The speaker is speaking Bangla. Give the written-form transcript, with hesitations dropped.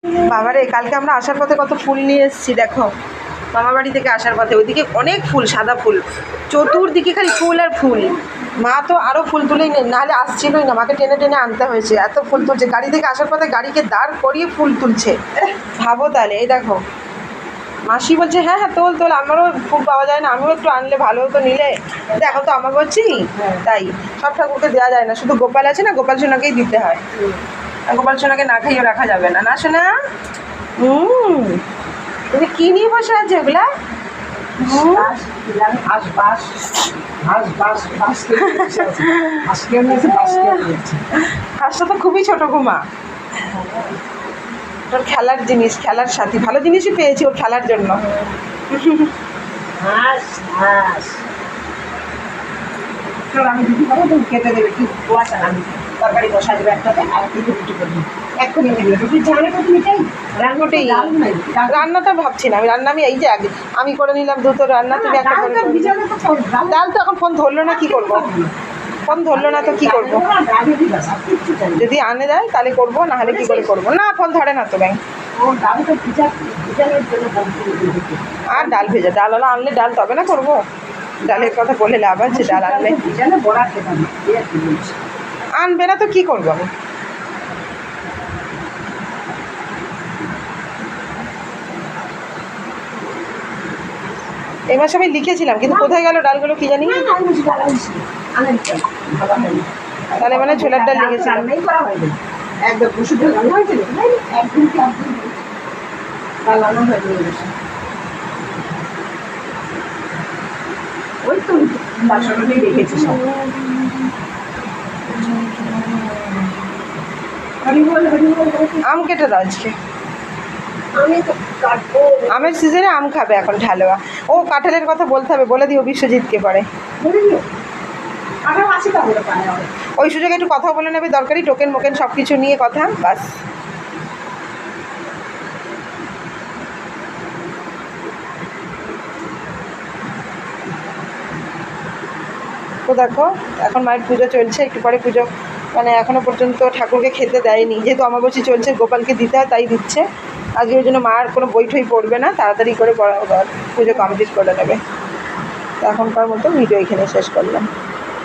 বাবারে কালকে আমরা আসার পথে কত ফুল নিয়ে এসেছি দেখো, মামার বাড়ি থেকে আসার পথে ওইদিকে অনেক ফুল, সাদা ফুল চতুর্দিকে খালি ফুল আর ফুল। মা তো আরও ফুল তুলেই নেই, নাহলে আসছিলই না, মাকে টেনে টেনে আনতে হয়েছে, এত ফুল তুলছে। গাড়ি থেকে আসার পথে গাড়িকে দাঁড় করিয়ে ফুল তুলছে, ভাবো তাহলে। এই দেখো মাসি বলছে হ্যাঁ হ্যাঁ তোল তোল, আমারও ফুল পাওয়া যায় না, আমিও একটু আনলে ভালো হতো নিলে। দেখো তো আমার বলছি তাই, সব ঠাকুরকে দেওয়া যায় না, শুধু গোপাল আছে না, গোপাল সোনাকেই দিতে হয়। গোপাল সোনাকে না খাইয়ে রাখা যাবে না, না সোনা? তুমি কি নিয়ে বসে আছে ওগুলা? হাঁসটা তো খুবই ছোট ঘুমা, তোর খেলার জিনিস, খেলার সাথী, ভালো জিনিসই পেয়েছি ওর খেলার জন্য। আমি দিদি পাবো, তুমি কেটে দেবে, কি কুয়াশা আমি তরকারি বসা দেবে একটাতে, আর কিন্তু রুটি করবি এক্ষুনি রুটি জানে তো তুমি চাই রান্নাটাই, রান্নাটা ভাবছি না আমি, রান্না আমি এই যে আগে আমি করে নিলাম দুটো রান্না, তুমি একটা করে ডাল তো এখন ফোন ধরলো না, কি করবো? ফোন ধরলো না তো কি করবো? যদি আনে দেয় তাহলে করবো, না হলে কি করে করবো? না ফোন ধরে না তো ব্যাংক। আর ডাল ভেজা, ডালওয়ালা আনলে ডাল তবে না করবো, ডালের কথা বলে লাভ আছে? ডাল আনলে আনবে না তো কি করবো আমি? এবার সবাই লিখেছিলাম কিন্তু কোথায় গেল ডালগুলো কি জানি। তাহলে মানে ছোলার ডাল লিখেছিলাম। আম কেটে দাও আজকে, আমের সিজনে আম খাবে এখন ঢালোয়া। ও কাঁঠালের কথা বলতে হবে, বলে দিও বিশ্বজিৎকে পরে। ওই সুযোগে একটু কথা বলে নেবে, দরকারি টোকেন মোকেন সব কিছু নিয়ে কথা, বাস। তো দেখো এখন মায়ের পুজো চলছে, একটু পরে পুজো, মানে এখনও পর্যন্ত ঠাকুরকে খেতে দেয়নি, যেহেতু অমাবস্যা চলছে গোপালকে দিতে হয় তাই দিচ্ছে আজকে, ওই জন্য মার কোনো বই ঠই পড়বে না, তাড়াতাড়ি করে পুজো কমপ্লিট করে নেবে। তো এখনকার মতো ভিডিও এখানে শেষ করলাম।